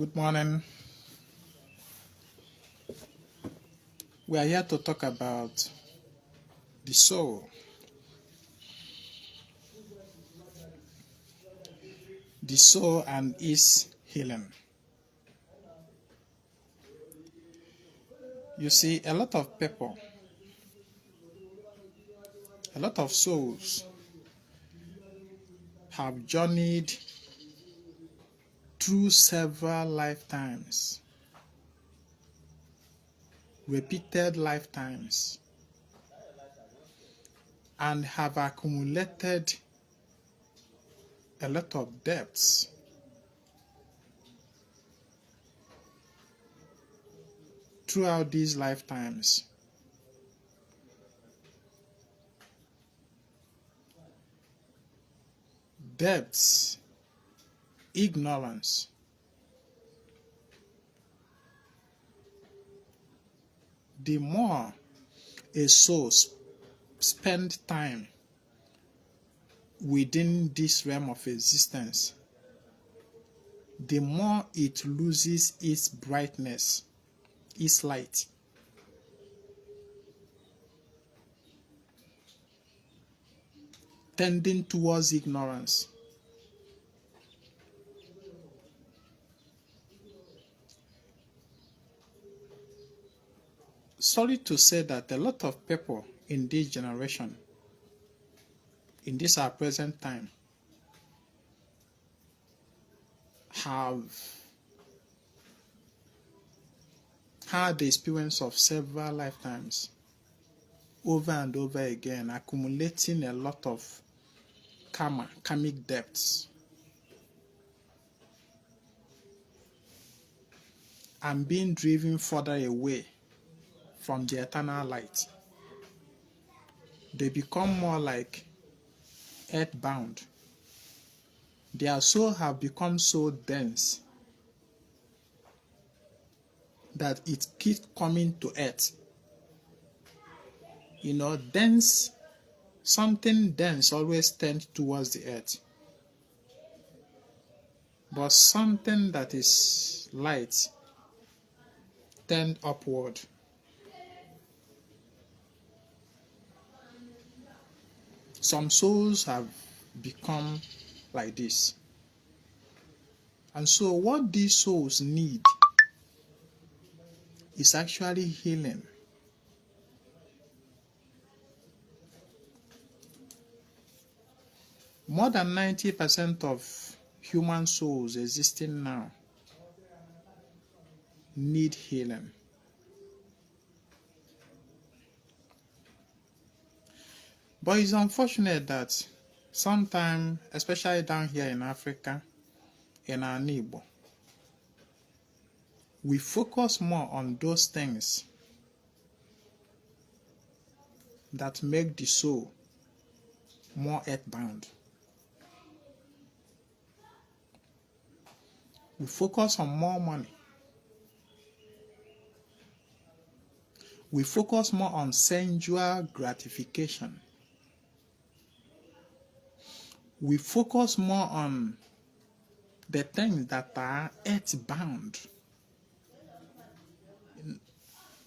Good morning. We are here to talk about the soul. The soul and its healing. You see, a lot of people, a lot of souls have journeyed through several lifetimes, repeated lifetimes, and have accumulated a lot of debts. Throughout these lifetimes. Debts, ignorance, the more a soul spends time within this realm of existence, the more it loses its brightness, its light. Tending towards ignorance. Sorry to say that a lot of people in this generation, in this our present time, have had the experience of several lifetimes over and over again, accumulating a lot of karmic debts, and being driven further away from the eternal light. They become more like earthbound. Their soul have become so dense that it keeps coming to earth. Dense, something dense always tends towards the earth. But something that is light tends upward. Some souls have become like this. And so what these souls need is actually healing. More than 90% of human souls existing now need healing. But it's unfortunate that sometimes, especially down here in Africa, in our Igbo, we focus more on those things that make the soul more earthbound. We focus on more money. We focus more on sensual gratification. We focus more on the things that are earthbound.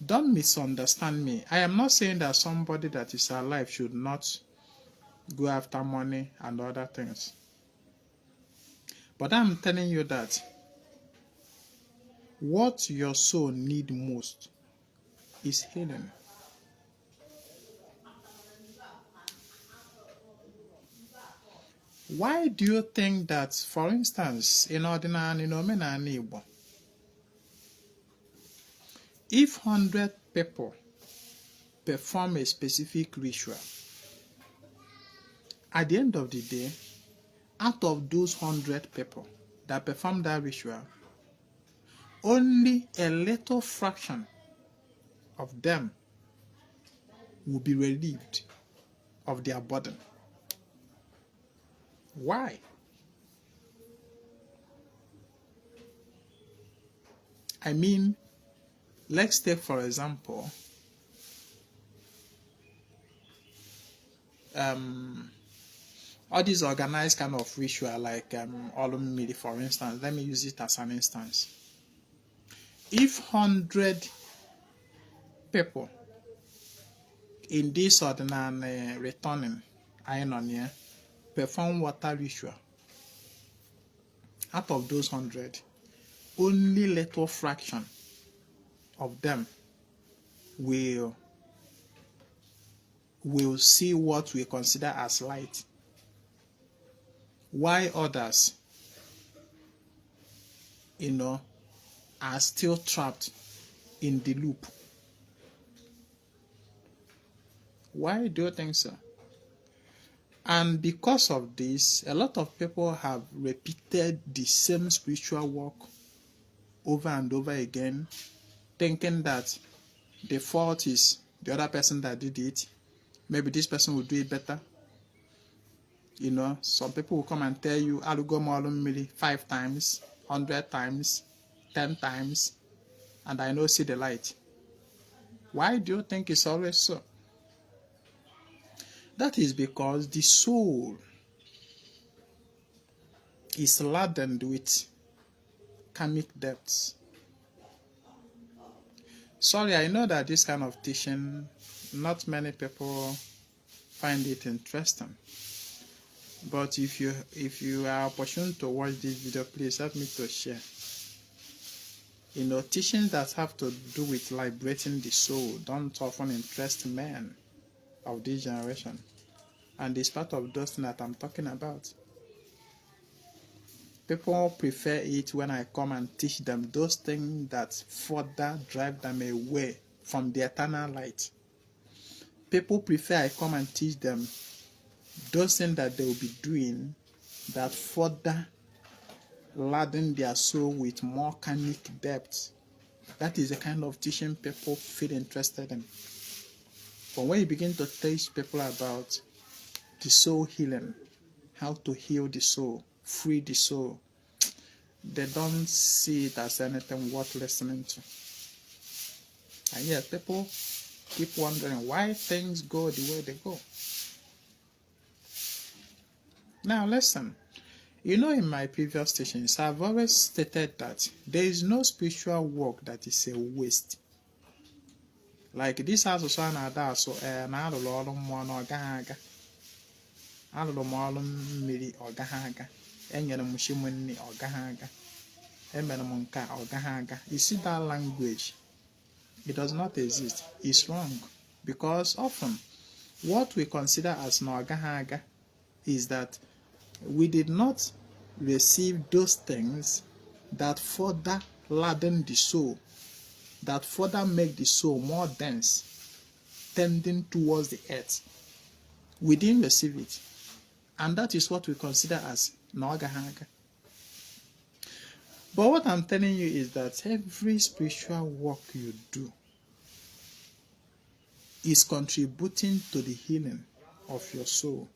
Don't misunderstand me. I am not saying that somebody that is alive should not go after money and other things. But I'm telling you that what your soul needs most is healing. Why do you think that, for instance, in ordinary Igbo, if 100 people perform a specific ritual, at the end of the day, out of those 100 people that perform that ritual, only a little fraction of them will be relieved of their burden. Why? I mean, let's take for example, all these organized kind of ritual like Olumidi, for instance. Let me use it as an instance. If 100 people in this ordinary returning iron on here perform water ritual, out of those 100, only little fraction of them will see what we consider as light, while others, are still trapped in the loop. Why do you think so? And because of this, a lot of people have repeated the same spiritual work over and over again, thinking that the fault is the other person that did it. Maybe this person will do it better. Some people will come and tell you, Alugo Molum 5 times, 100 times, 10 times, and I know see the light. Why do you think it's always so? That is because the soul is laden with karmic debts. Sorry, I know that this kind of teaching, not many people find it interesting. But if you are opportune to watch this video, please help me to share. Teachings that have to do with liberating the soul don't often interest men of this generation. And it's part of those things that I'm talking about. People prefer it when I come and teach them those things that further drive them away from the eternal light. People prefer I come and teach them those things that they will be doing that further laden their soul with more karmic depth. That is the kind of teaching people feel interested in. But when you begin to teach people about the soul healing, how to heal the soul, free the soul, they don't see it as anything worth listening to. And yet people keep wondering why things go the way they go. Now listen, in my previous teachings, I've always stated that there is no spiritual work that is a waste. Like this house also another so na alụlụ ọrụ mmụọ na ọ gaghị aga. Alụlụ m ọrụ mmiri ọ gaghị aga. Enyere m chi m nri ọ gaghị aga. Emere m nke ọ gaghị aga. You see that language? It does not exist. It's wrong. Because often what we consider as na ọ gaghị aga is that we did not receive those things that further laden the soul, that further make the soul more dense, tending towards the earth. We didn't receive it. And that is what we consider as Nagahaga. But what I'm telling you is that every spiritual work you do is contributing to the healing of your soul.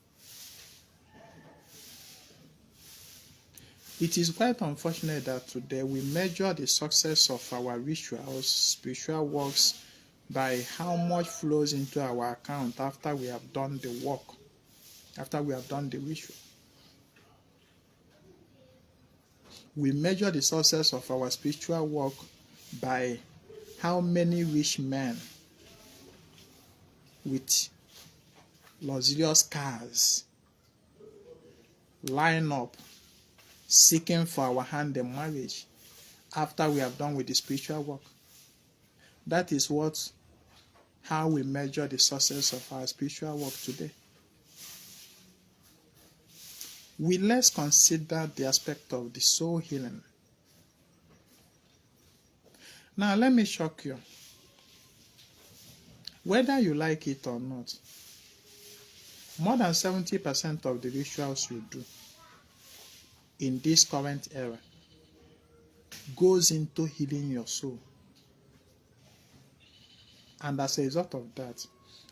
It is quite unfortunate that today we measure the success of our rituals, spiritual works, by how much flows into our account after we have done the work, after we have done the ritual. We measure the success of our spiritual work by how many rich men with luxurious cars line up seeking for our hand in marriage after we have done with the spiritual work. That is how we measure the success of our spiritual work today. We let's consider the aspect of the soul healing. Now let me shock you. Whether you like it or not, more than 70% of the rituals you do in this current era goes into healing your soul. And as a result of that,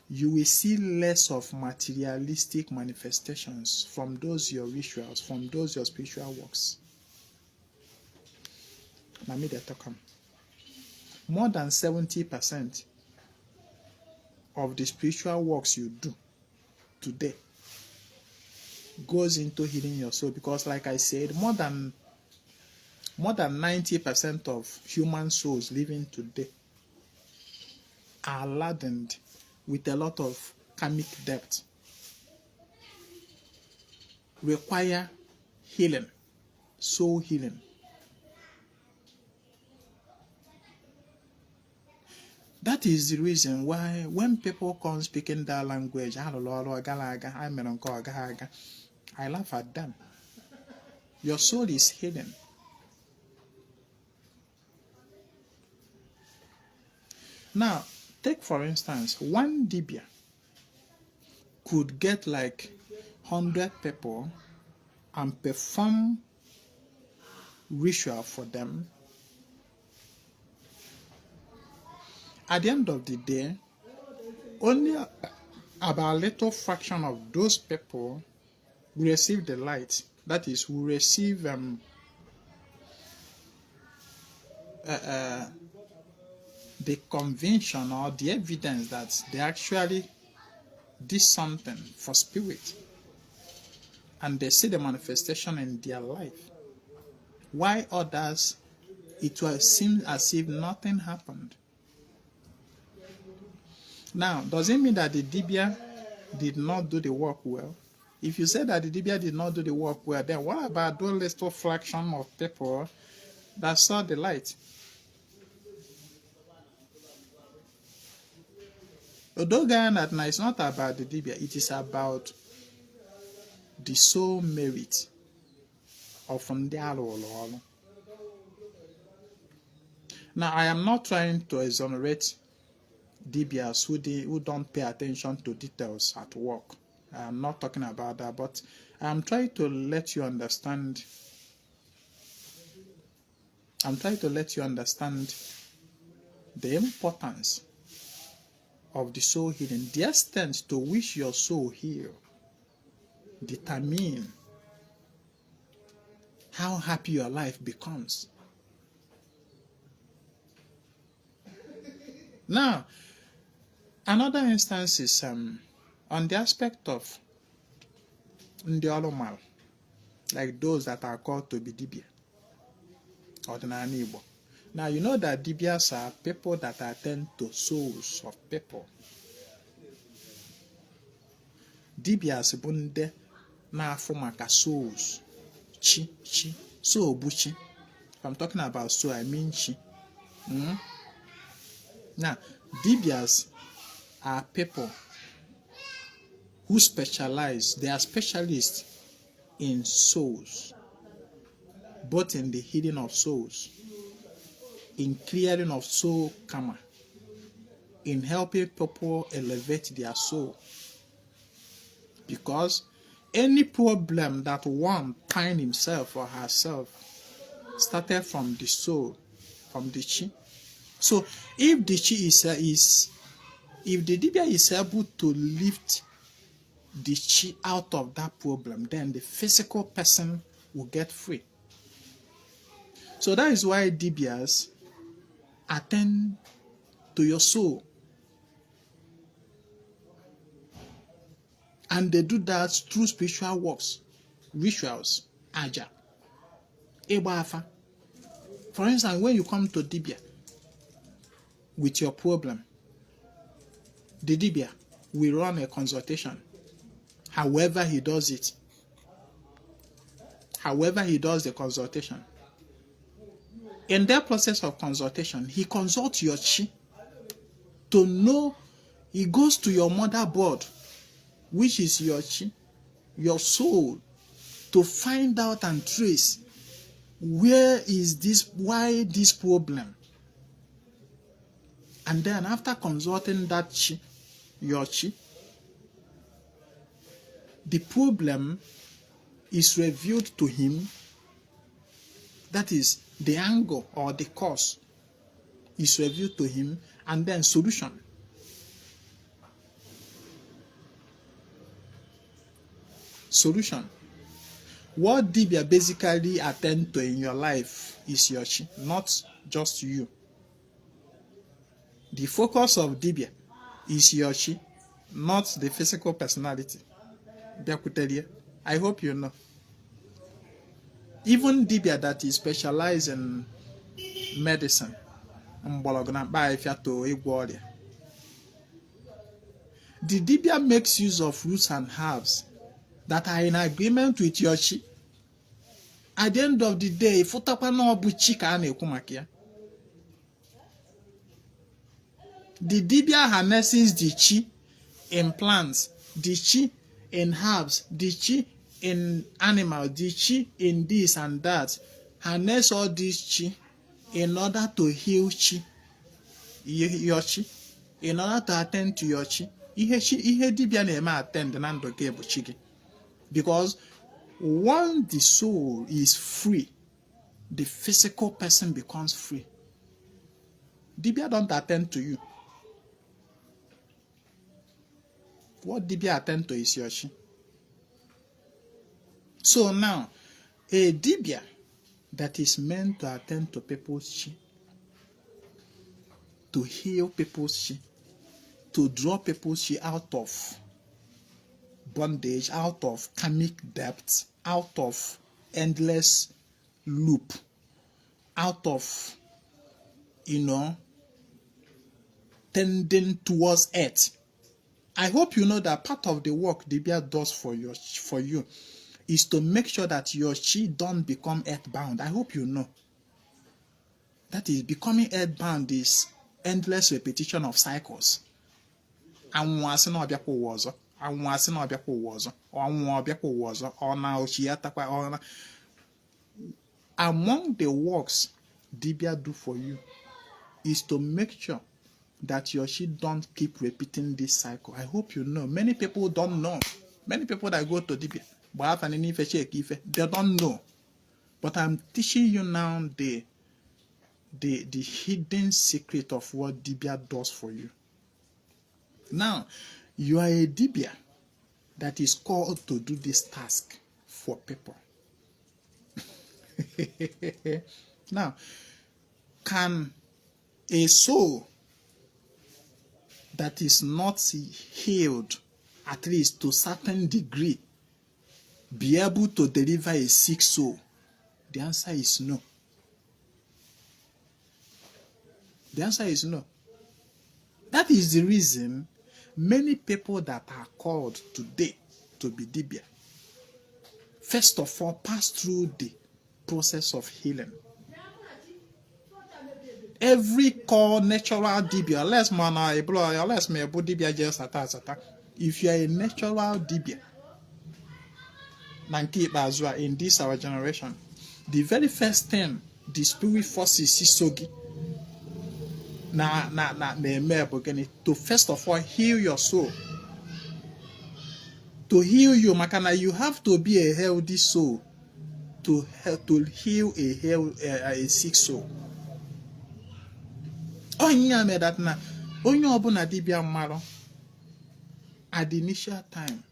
you will see less of materialistic manifestations from those your rituals, from those your spiritual works. More than 70% of the spiritual works you do today goes into healing your soul, because like I said, more than more than 90% of human souls living today are laden with a lot of karmic debt, require healing, soul healing. That is the reason why when people come speaking that language, I laugh at them. Your soul is hidden. Now, take for instance, one Dibia could get like 100 people and perform ritual for them. At the end of the day, only about a little fraction of those people will receive the light. That is, will receive the conviction or the evidence that they actually did something for spirit, and they see the manifestation in their life. Why others, it will seem as if nothing happened. Now, does it mean that the Dibia did not do the work well? If you say that the Dibia did not do the work well, then what about those little fraction of people that saw the light? Although Ghana is not about the Dibia, it is about the soul merit of Ndialo. Now, I am not trying to exonerate Dibias who don't pay attention to details at work. I am not talking about that, but I am trying to let you understand. I'm trying to let you understand the importance of the soul healing. The extent to which your soul heal determine how happy your life becomes. Now, another instance is on the aspect of Ndiolomal, like those that are called to be Dibia or the Nanibo. Now, you know that Dibias are people that attend to souls of people. Dibias bunde na afumaka souls. Chi. So buchi. If I'm talking about soul, I mean chi. Now, Dibias are people who specialize, they are specialists in souls, both in the healing of souls, in clearing of soul karma, in helping people elevate their soul. Because any problem that one find himself or herself started from the soul, from the chi. So if the chi if the Dibia is able to lift the chi out of that problem, then the physical person will get free. So that is why Dibias attend to your soul. And they do that through spiritual works, rituals, aja, ebafa. For instance, when you come to Dibia with your problem, the Dibia will run a consultation. However he does it. However he does the consultation. In that process of consultation, he consults your chi to know. He goes to your motherboard, which is your chi, your soul, to find out and trace where is this, why this problem. And then after consulting that chi, your chi, the problem is revealed to him. That is, the angle or the cause is revealed to him, and then solution. Solution. What Dibia basically attend to in your life is your chi, not just you. The focus of Dibia is your chi, not the physical personality. I hope you know. Even dibia that is specialized in medicine, the dibia makes use of roots and herbs that are in agreement with your chi. At the end of the day, the dibia harnesses the chi in plants, the chi in herbs, the chi in animals, the chi in this and that. Harness all this chi in order to heal chi, your chi, in order to attend to your chi. Ihe dibia na-eme attend na ndụ gị bụ chi gị. Because once the soul is free, the physical person becomes free. Dibia don't attend to you. What dibia attend to is your chi. So now, a dibia that is meant to attend to people's chi, to heal people's chi, to draw people's chi out of bondage, out of karmic depth, out of endless loop, out of, tending towards earth. I hope you know that part of the work Dibia does for you is to make sure that your chi don't become earthbound. I hope you know. That is, becoming earthbound is endless repetition of cycles. Among the works Dibia do for you is to make sure that your chi don't keep repeating this cycle. I hope you know. Many people don't know. Many people that go to Dibia, they don't know. But I'm teaching you now the hidden secret of what Dibia does for you. Now, you are a Dibia that is called to do this task for people. Now, can a soul that is not healed, at least to a certain degree, be able to deliver a sick soul? The answer is no. The answer is no. That is the reason many people that are called today to be Dibia, first of all, pass through the process of healing. Every core natural Dibia, if you are a natural Dibia, in this our generation, the very first thing the spirit forces Sisogi to first of all heal your soul. To heal you, Makana, you have to be a healthy soul to heal a sick soul. At the initial time,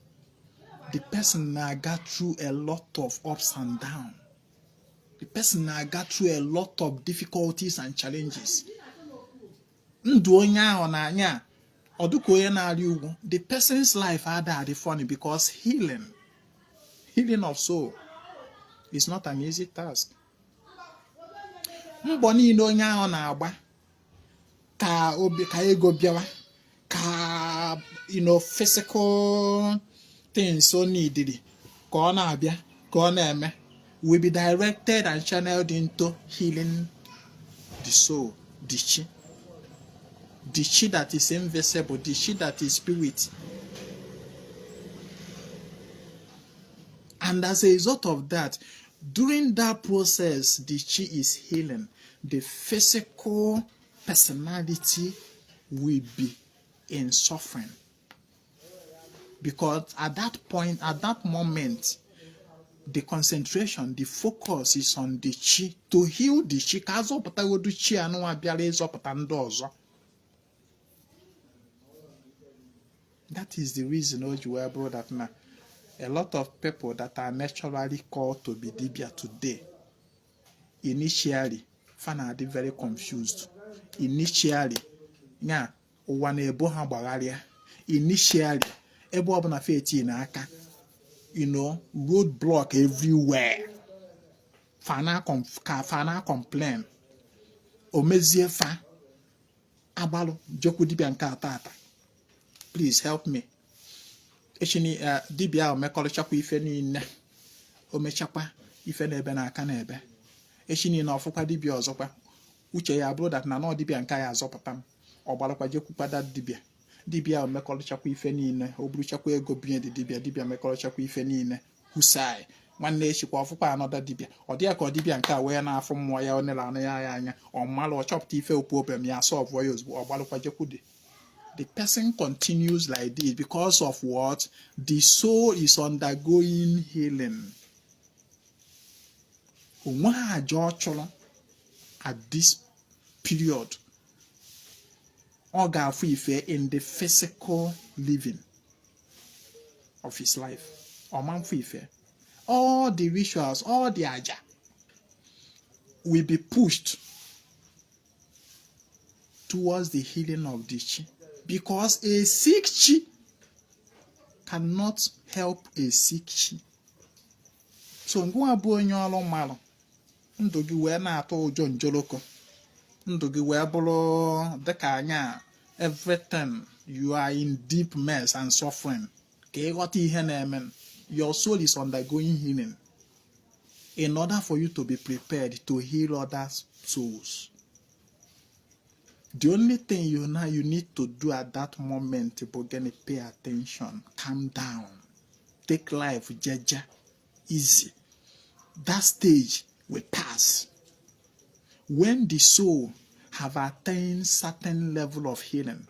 the person got through a lot of ups and downs. The person got through a lot of difficulties and challenges. The person's life had funny because healing of soul is not an easy task. Physical things so needed will be directed and channeled into healing the soul, the chi. The chi that is invisible, the chi that is spirit. And as a result of that, during that process, the chi is healing. The physical personality will be in suffering. Because at that point, at that moment, the concentration, the focus is on the chi. To heal the chi, that is the reason that a lot of people that are naturally called to be Dibia today, initially, are very confused. Initially, roadblock everywhere. fana complain o mezie fa abalu jokwu dibia nke atata. Please help me. Echini dibia o mekọrịchakwa ife niile o mechakwa ife n'ebe n'aka n'ebe. Echini na ọfụkwa dibia ọzọkwa uche ya bụrụ that na nọ dibia nke ya azọpụta m ọ gbalụkwa jekwukwa that dibia o mekọrịchakwa ife niile o buruchakwa ego binye dị dibia mekọrịchakwa ife niile kwusai nwanne echikwa ọfụkwa anọda dibia ọ dịya ka ọ dibia nke a wee na-afụ mmụọ ya onele anụ ya anya ọ malụ ọ chọpụta ife problem ya solve ya ozugbo ọ gbalụkwa jekwude. The person continues like this because of what? The soul is undergoing healing. Onwe ha ajọ chọrọ at this period ọ ga-afụ ife in the physical living of his life. Ọ ma mfụ ife. All the rituals, all the aja will be pushed towards the healing of the chi. Because a sick chi cannot help a sick chi. So ngwa bụ onye ọrụ mmalụ ndụ gị wee na-atọ ụjọ njoloko ndụ gị wee bụrụ dịka anya everything you are in deep mess and suffering ka ịghọta ihe na-eme. Your soul is undergoing healing in order for you to be prepared to heal other souls. The only thing you need to do at that moment is to pay attention, calm down, take life jeje, easy. That stage will pass. When the soul have attained certain level of healing,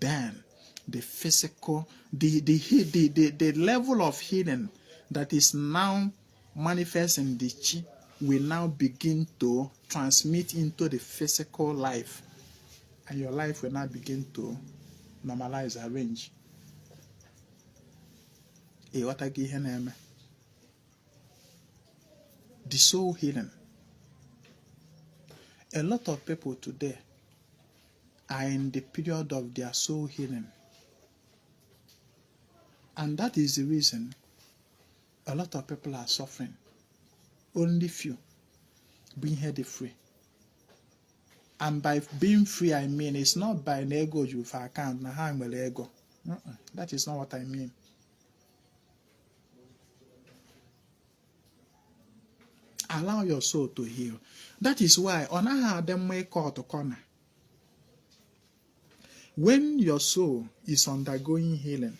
then the physical, the level of healing that is now manifest in the chi will now begin to transmit into the physical life, and your life will now begin to normalize, arrange. The soul healing. A lot of people today are in the period of their soul healing, and that is the reason a lot of people are suffering. Only few being healthy free. And by being free, I mean it's not by an ego you for account. Ego. That is not what I mean. Allow your soul to heal. That is why on a them make out to corner. When your soul is undergoing healing,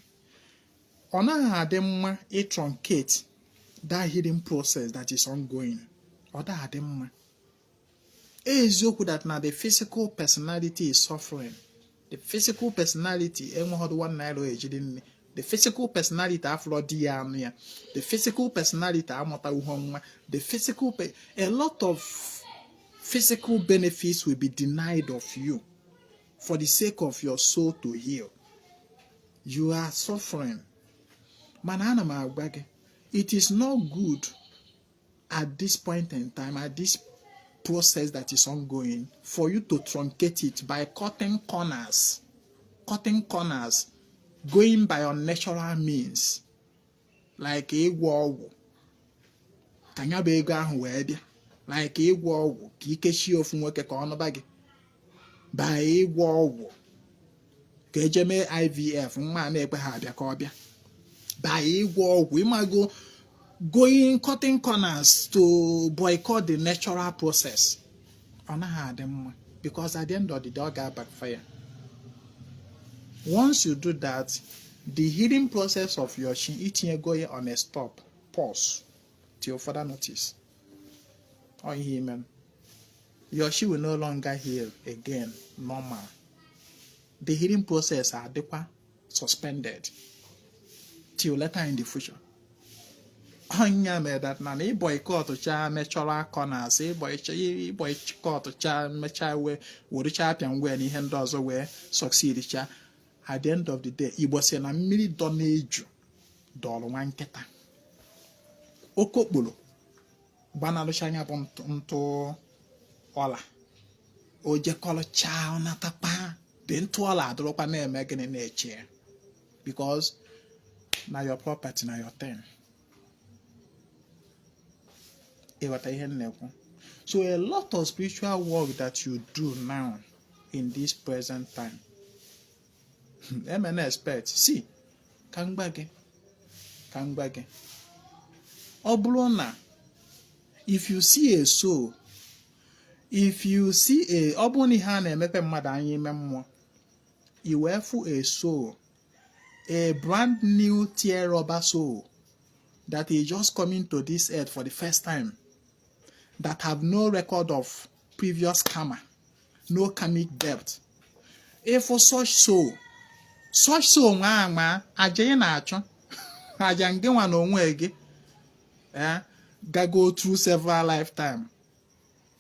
on a them it truncate that healing process that is ongoing. Or that them that now the physical personality is suffering. The physical personality, the physical personality the physical personality the physical a lot of physical benefits will be denied of you for the sake of your soul to heal. You are suffering. It is not good at this point in time, at this process that is ongoing, for you to truncate it by cutting corners, going by unnatural means, like a wall. Like a wall, kikeshi of work a bag by a wall. Kejeme IVF, man, by a wall, we might go cutting corners to boycott the natural process. Because at the end of the day, it got backfire. Once you do that, the healing process of your shin eating going on a stop, pause, till further notice. Or amen. Your shin will no longer heal again, normal. The healing process are suspended till later in the future. Anya me that na boycott cha natural corners, boycott cha mecha we would champion when he hand does away succeed cha. At the end of the day, it was na mmiri donage dollar one keta. Okokbolo banalo shanya nto ola oje kolo cha onatapa then to ola adropa na emegene na eche because na your property, na your thing. So a lot of spiritual work that you do now in this present time, expect. See, kangbage. Oblona, if you see a soul, oboni ha na-emepe mmadụ anya ime mmụọ, iwefu a soul, a brand new tear rubber soul that is just coming to this earth for the first time, that have no record of previous karma, no karmic debt. If for such soul nwa aja na-achọ, aja nke nwa na onwe gị, go through several lifetimes,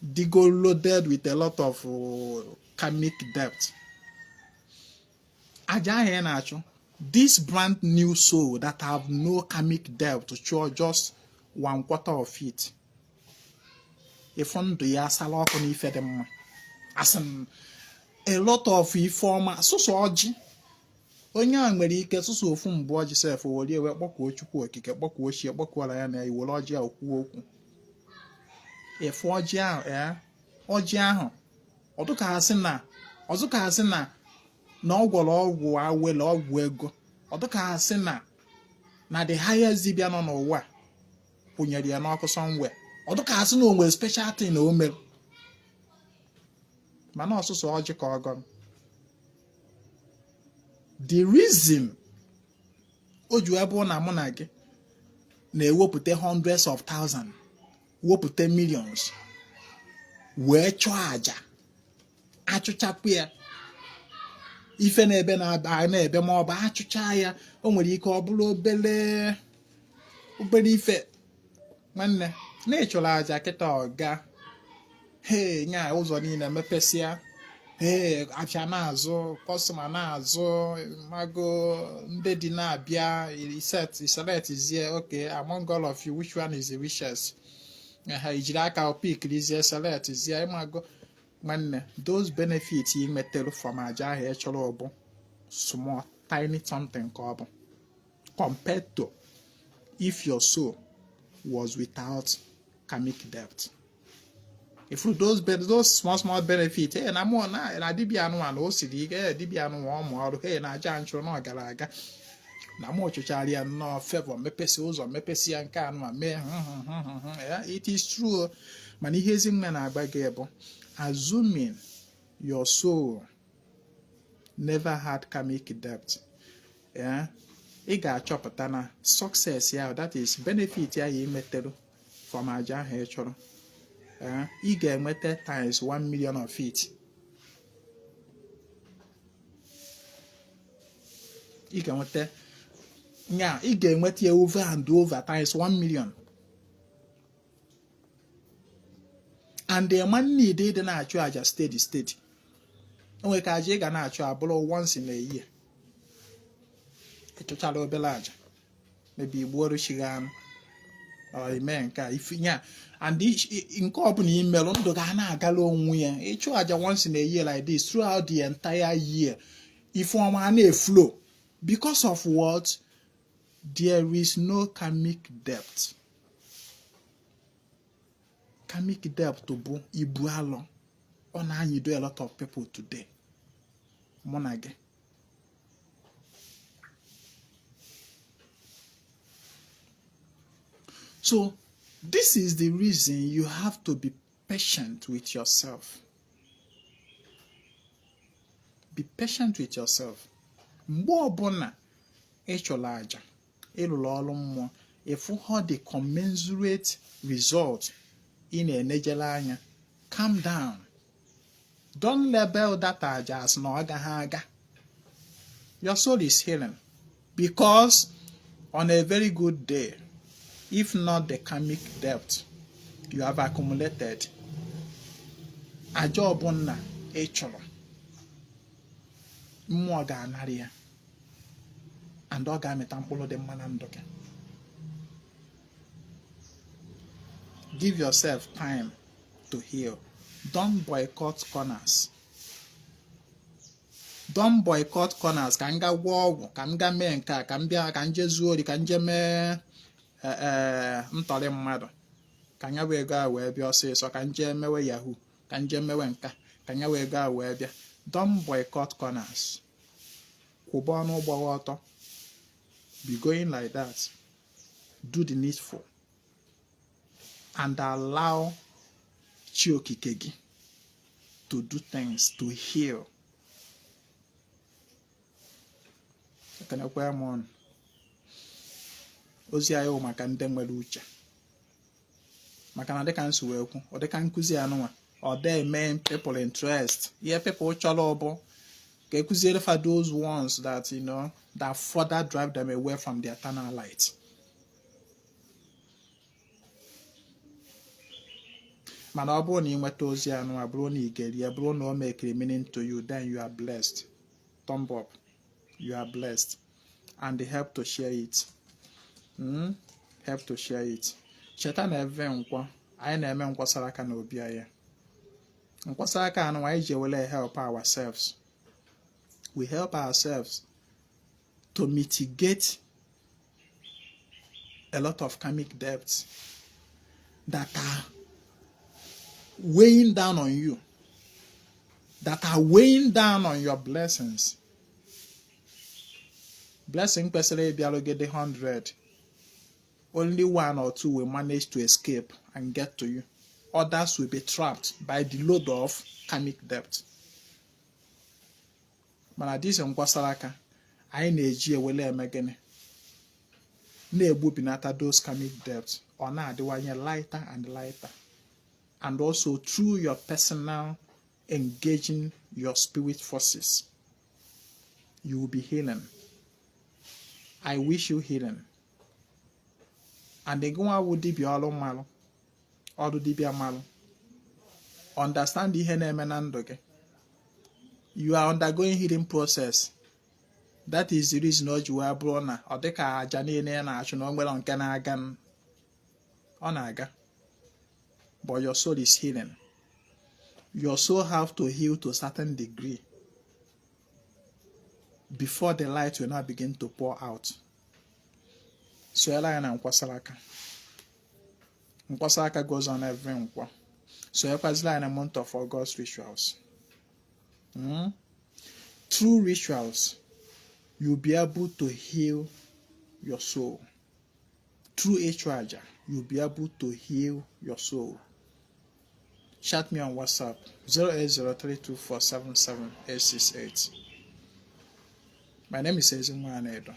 they go loaded with a lot of karmic debt. Aja na-achọ, this brand new soul that have no karmic debt to show just 1/4 of it. If on the asala ọkụ n'ife dị mma, as a lot of ifeọma sụsụ ọjị, onye a nwere ike sụsụ ofu mbụ ọjị sef were ewe kpọkuo Chukwu okike, kpọkuo ochie, kpọkuola ya na iwere ọjị a okwu okwu. Efu ọjị ahụ ọdụkasị na ọ gwọrọ ọgwụ awele ọgwụ ego, ọdụkasị na the highest dibịa nọ n'ụwa kwụnyere ya n'ọkụ somewhere, ọdụkasị na o nwere special thing na o mere, mana ọsụsụ ọjị ka ọ gọrọ. The reason o ji ebe na mụ na gị na-ewepụta hundreds of thousands, wepụta millions, wee chụọ aja, achụchapụ ya ife na-ebe na-ebe, ma ọ bụ achụcha ya, o nwere ike ọ bụrụ obere ife. Nwanne na-echụrụ aja kịta ọga, nya ụzọ niile mepesịa, afịa na-azụ, kọstọma na-azụ, mago ndị dị na-abịa, select okay, among all of you, which one is the richest? Ijiri aka opikrizie select zie, ịmago. Nwanne, those benefits you metal from aja ahụ echọrọ bụ small, tiny something ka ọ bụ, compared to if your soul was without karmic debt. If those small benefits, na mụ na dibịa anụmanụ o siri ike, dibịa anụmanụ ọmụ ọrụ, na aja nchụrụ na ọ gara aga, na mụ chụchara ya nnọọ favor, mepesi ụzọ, mepesi ya nke anụmanụ mee. It is true. Mana ihe Ezinwa na-agba gị bụ, assuming your soul never had karmic debt, ị ga-achọpụta na success ya, that is benefit ya imetelu from aja ahụ ị chọrọ, ị ga-enweta times 1 million of it. Ị ga-enweta ya over and over times 1 million. And the man need ịdị na-achụ aja steady. Onwe ka aja ị ga na-achụ abụrụ once in a year. Ịchụchara obere aja, maybe igbuoru chiga or ime nke a ifinya, and nke ọbụla imelụ ndụ ga na-agala onwe ya. Ịchụ aja once in a year like this throughout the entire year, ifeọma na-eflow. Because of what? There is no karmic debt. Karmic debt bụ ibu alọ. Ọ na-anyịdo a lot of people today. Mụ na gị. So, this is the reason you have to be patient with yourself. Be patient with yourself. Mgbe ọbụla ịchụrụ aja, ịlụrụ ọrụ mmụọ, ịfụ how the commensurate result in na-enejele anya, calm down. Don't label that aja as na ọ gaghị aga. Your soul is healing. Because on a very good day, if not the karmic debt you have accumulated, aja ọbụla ịchụrụ, mmụọ ga-anarị ya, and ọ ga-amịta mkpụrụ dị mma na ndụ gị. Give yourself time to heal. Don't boycott corners. Don't boycott corners. Ka m ga gwọọ ọgwụ, ka m ga mee nke a, ka m bịa, ka m jee zuo ori, ka m jee mee ntọrị mmadụ. ka nya wee go a wee bịa ọsịsọ ka nje mewe yahoo ka nje mewe nka ka nya wee go a wee bịa. Don't boycott corners. Kwụba ọnụ gbawa ọtọ. Be going like that. Do the needful. And allow Chi okike gị to do things, to heal. Ekenekwa m ọnụ. Ozi anyị wụ maka ndị nwere uche. Maka na dịka nsi wee kwu, ọ dịka nkụzi anụnwa, ọ dey main people interest. Ihe people chọrọ bụ ka ekụziere for those ones that, you know, that further drive them away from the eternal light. Mana ọ bụrụ na ị nweta ozi anụnwa, bụrụ na ị geri ya, bụrụ na o make meaning to you, then you are blessed. Thumb up. You are blessed. And help to share it. Help to share it. Cheta na eve nkwa, anyị na-eme nkwasara aka na obi anyị. Nkwasara aka anụnwa anyị ji ewele help ourselves. We help ourselves to mitigate a lot of karmic debts that are weighing down on you, that are weighing down on your blessings. Blessing kwesịrị ịbịalụgide 100. Only 1 or 2 will manage to escape and get to you. Others will be trapped by the load of karmic debt. Mana this nkwasara aka, anyị na-eji ewele eme gịnị? Na-egbubinata those karmic debts. Ọ na-adịwanye lighter and lighter. And also through your personal engaging your spirit forces, you will be healing. I wish you healing. And the go would dibia all malo, or do dibia malo. Understand the henemenandoge. You are undergoing healing process. That is the reason why you are brona, or the car janine and ashon well on canagan on aga. But your soul is healing. Your soul have to heal to a certain degree before the light will not begin to pour out. So nkwasaraka goes on every nkwa. So in a month of August rituals. Through rituals, you'll be able to heal your soul. Through H-Raja, you'll be able to heal your soul. Chat me on WhatsApp 08032477868. My name is Ezinwa Anaedo.